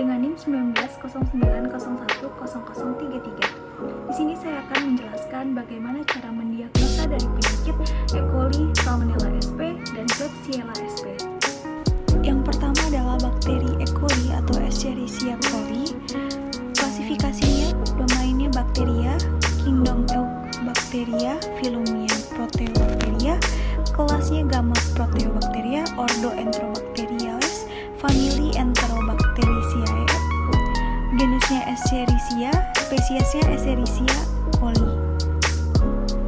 dengan NIM 1909010033. Di sini saya akan menjelaskan bagaimana cara mendiagnosa dari penyakit E. coli, Salmonella sp, dan Klebsiella sp. Yang pertama adalah bakteri E. coli atau Escherichia coli. Klasifikasinya, domainnya Bacteria, kingdom Eubacteria, filumnya Proteobacteria, kelasnya Gamma Proteobacteria, ordo Enterobacteriales, famili Enterobacteriaceae, genusnya Escherichia, spesiesnya Escherichia coli.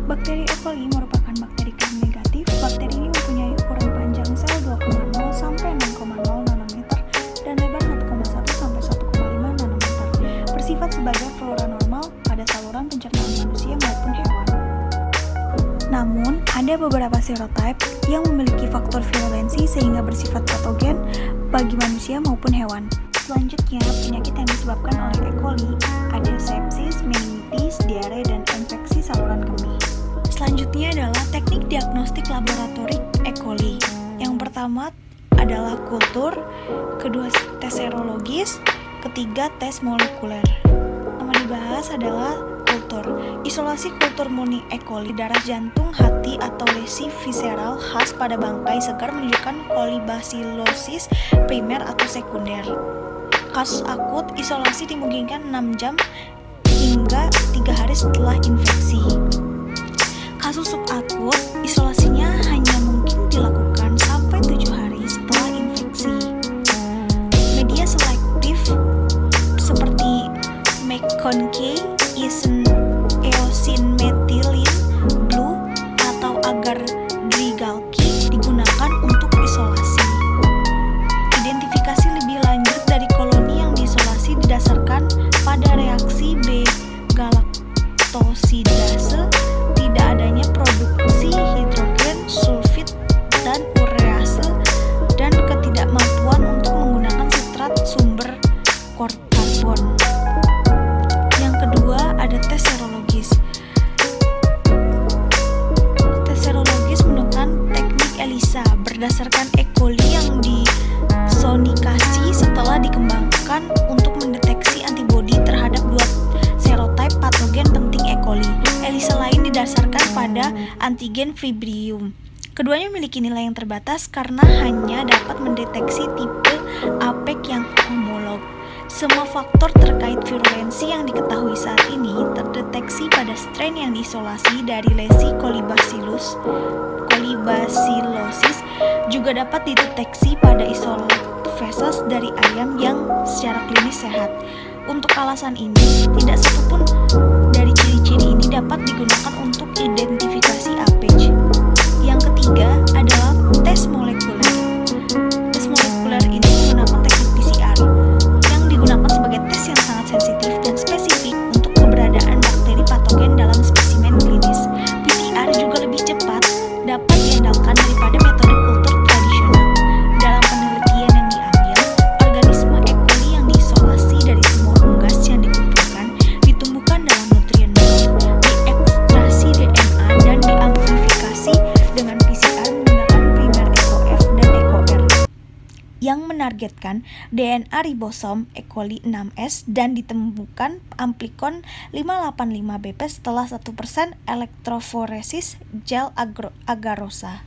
Bakteri E. coli merupakan bakteri gram negatif. Bakteri ini mempunyai ukuran panjang sel 2,0 sampai 6,0 nanometer dan lebar 1,1 sampai 1,5 nanometer. Bersifat sebagai flora normal pada saluran pencernaan manusia maupun hewan. Namun, ada beberapa serotype yang memiliki faktor virulensi sehingga bersifat patogen bagi manusia maupun hewan. Selanjutnya, penyakit yang disebabkan oleh E. coli ada sepsis, meningitis, diare, dan infeksi saluran kemih. Selanjutnya adalah teknik diagnostik laboratorik E. coli. Yang pertama adalah kultur, kedua tes serologis, ketiga tes molekuler. Yang dibahas adalah kultur. Isolasi kultur murni E. coli, darah jantung, hati, atau lesi visceral khas pada bangkai segar menunjukkan kolibasilosis primer atau sekunder. Kasus akut, isolasi dimungkinkan 6 jam hingga 3 hari setelah infeksi. Kasus subakut, isolasinya hanya mungkin dilakukan sampai 7 hari setelah infeksi. Media selektif seperti McConaughey, eosinmethyline blue, atau agar Drygalki digunakan untuk isolasi. Identifikasi lebih lanjut dari koloni yang diisolasi didasarkan pada reaksi B-galaktosidase, tidak adanya produksi hidrogen sulfit dan urease, dan ketidakmampuan untuk menggunakan sitrat sumber karbon. Yang kedua ada tes serologis. Tes serologis menggunakan teknik ELISA berdasarkan E. coli yang disonikasi setelah dikembangkan untuk mendeteksi antibodi terhadap 2 serotype patogen penting E. coli. ELISA lain didasarkan pada antigen Vibrio. Keduanya memiliki nilai yang terbatas karena hanya dapat mendeteksi tipe APEC yang homolog. Semua faktor terkait virulensi yang diketahui saat ini terdeteksi pada strain yang diisolasi dari lesi kolibasilosis, juga dapat dideteksi pada isolotophasus dari ayam yang secara klinis sehat. Untuk alasan ini, tidak satupun dari ciri-ciri ini dapat digunakan untuk identifikasi APEC. Yang ketiga adalah tes molekuler. Tes molekuler ini menggunakan teknik PCR yang digunakan sebagai tes yang sangat sensitif dan spesifik untuk keberadaan bakteri patogen dalam spesimen klinis. PCR juga lebih cepat dapat diandalkan daripada metode kultur tradisional. Dalam penelitian yang diambil, organisme E. coli yang diisolasi dari semua unggas yang dikumpulkan ditumbuhkan dalam nutrien baru, diekstraksi DNA, dan diamplifikasi dengan PCR menggunakan primer EcoF dan EcoR yang menargetkan DNA ribosom E. coli 6S dan ditemukan amplikon 585BP setelah 1% elektroforesis gel agarosa.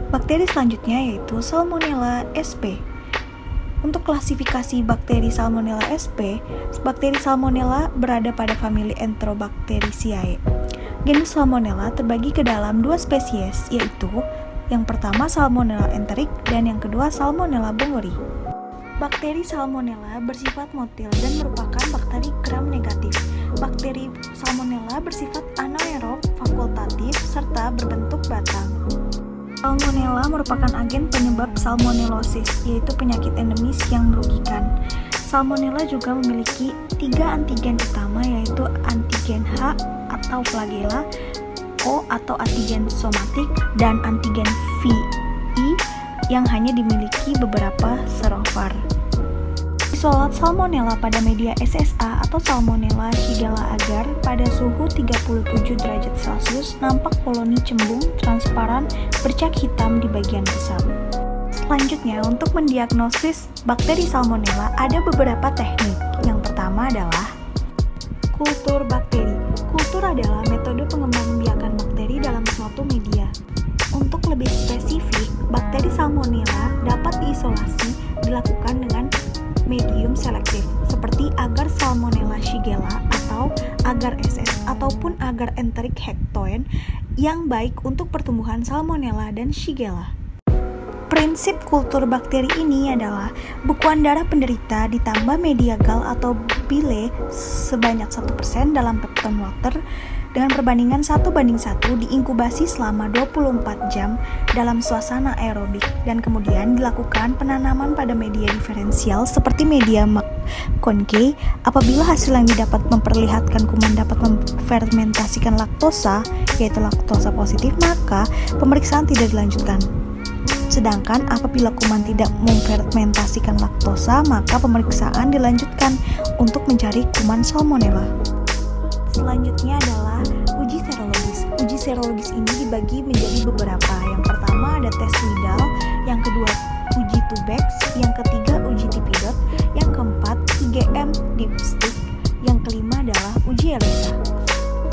Bakteri selanjutnya yaitu Salmonella sp. Untuk klasifikasi bakteri Salmonella sp, bakteri Salmonella berada pada famili Enterobacteriaceae. Genus Salmonella terbagi ke dalam 2 spesies, yaitu yang pertama Salmonella enteric dan yang kedua Salmonella bongori. Bakteri Salmonella bersifat motil dan merupakan bakteri gram negatif. Bakteri Salmonella bersifat anaerob fakultatif serta berbentuk batang. Salmonella merupakan agen penyebab salmonellosis, yaitu penyakit endemis yang merugikan. Salmonella juga memiliki 3 antigen utama, yaitu antigen H atau flagella, O atau antigen somatik, dan antigen VI yang hanya dimiliki beberapa serovar. Isolat Salmonella pada media SSA atau Salmonella Shigella agar pada suhu 37 derajat Celcius nampak koloni cembung transparan bercak hitam di bagian pusat. Selanjutnya, untuk mendiagnosis bakteri Salmonella ada beberapa teknik. Yang pertama adalah kultur bakteri. Kultur adalah metode pengembangbiakan bakteri dalam suatu media. Untuk lebih spesifik, bakteri Salmonella dapat diisolasi dilakukan dengan medium selektif seperti agar Salmonella Shigella atau agar SS ataupun agar enteric hectoen yang baik untuk pertumbuhan Salmonella dan Shigella. Prinsip kultur bakteri ini adalah bekuan darah penderita ditambah media gal atau bile sebanyak 1% dalam pepton water dengan perbandingan 1:1 diinkubasi selama 24 jam dalam suasana aerobik dan kemudian dilakukan penanaman pada media diferensial seperti media McConkey. Apabila hasil yang didapat memperlihatkan kuman dapat memfermentasikan laktosa, yaitu laktosa positif, maka pemeriksaan tidak dilanjutkan. Sedangkan apabila kuman tidak memfermentasikan laktosa, maka pemeriksaan dilanjutkan untuk mencari kuman Salmonella. Selanjutnya adalah uji serologis. Uji serologis ini dibagi menjadi beberapa. Yang pertama ada tes Widal, yang kedua uji Tubex, yang ketiga uji Tipidot, yang keempat IgM dipstick, yang kelima adalah uji ELISA.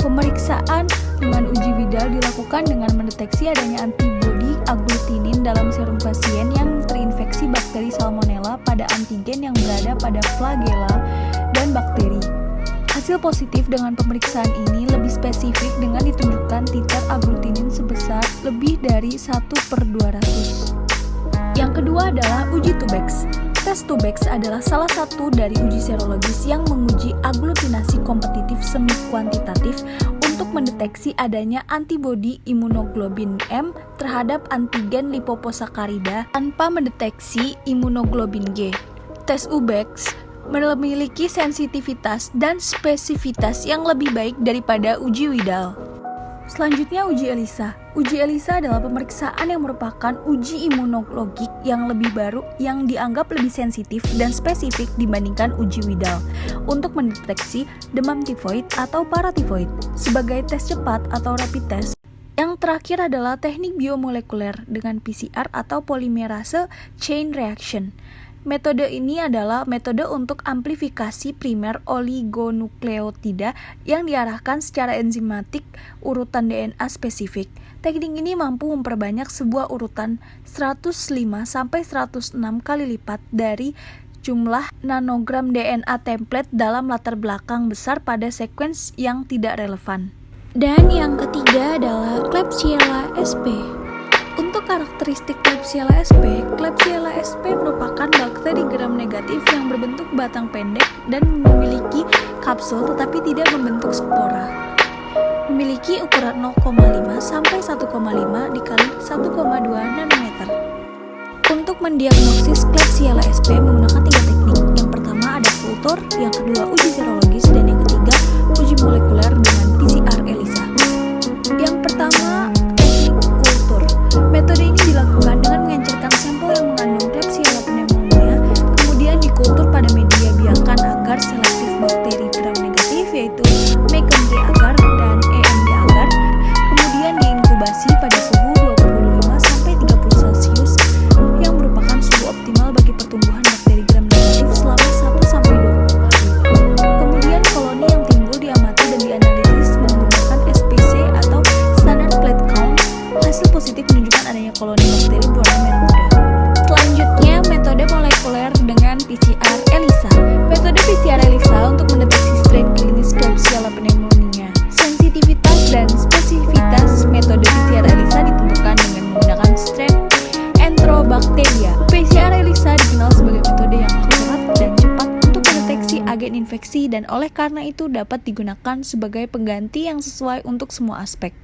Pemeriksaan dengan uji Widal dilakukan dengan mendeteksi adanya antibodi agglutinin dalam serum pasien yang terinfeksi bakteri Salmonella pada antigen yang berada pada flagella dan bakteri. Hasil positif dengan pemeriksaan ini lebih spesifik dengan ditunjukkan titer agglutinin sebesar lebih dari 1/200. Yang kedua adalah uji Tubex. Tes Tubex adalah salah satu dari uji serologis yang menguji agglutinasi kompetitif semi kuantitatif untuk mendeteksi adanya antibodi imunoglobin M terhadap antigen lipoposakarida tanpa mendeteksi imunoglobin G. Tes Ubex memiliki sensitivitas dan spesifitas yang lebih baik daripada uji Widal. Selanjutnya uji ELISA. Uji ELISA adalah pemeriksaan yang merupakan uji imunologik yang lebih baru yang dianggap lebih sensitif dan spesifik dibandingkan uji Widal untuk mendeteksi demam tifoid atau paratifoid sebagai tes cepat atau rapid test. Yang terakhir adalah teknik biomolekuler dengan PCR atau polymerase chain reaction. Metode ini adalah metode untuk amplifikasi primer oligonukleotida yang diarahkan secara enzimatik urutan DNA spesifik. Teknik ini mampu memperbanyak sebuah urutan 105-106 kali lipat dari jumlah nanogram DNA template dalam latar belakang besar pada sequence yang tidak relevan. Dan yang ketiga adalah Klebsiella sp. Untuk karakteristik Klebsiella sp merupakan bakteri gram negatif yang berbentuk batang pendek dan memiliki kapsul tetapi tidak membentuk spora. Memiliki ukuran 0,5 sampai 1,5 dikali 1,2 nanometer. Untuk mendiagnosis Klebsiella sp menggunakan 3 teknik. Yang pertama ada kultur, yang kedua uji serologis, dan yang ketiga uji molekuler dengan PCR ELISA. Yang pertama, metode ini dilakukan dengan mengencerkan sampel yang mengandung Klebsiella pneumonia, kemudian dikultur pada media biakan agar selektif bakteri gram negatif yaitu McConkey agar dan EMD agar, kemudian diinkubasi pada suhu 25-30 C yang merupakan suhu optimal bagi pertumbuhan bakteri gram negatif selama 1-20 hari. Kemudian koloni yang timbul diamati dan dianalisis menggunakan SPC atau Standard Plate Count. Hasil positif menunjukkan adanya koloni bakteri berwarna merah muda. Selanjutnya, metode molekuler dengan PCR ELISA. Metode PCR ELISA untuk mendeteksi strain klinis Klebsiella pneumonia. Sensitivitas dan spesifitas metode PCR ELISA ditentukan dengan menggunakan strain Enterobacteria. PCR ELISA dikenal sebagai metode yang akurat dan cepat untuk mendeteksi agen infeksi dan oleh karena itu dapat digunakan sebagai pengganti yang sesuai untuk semua aspek.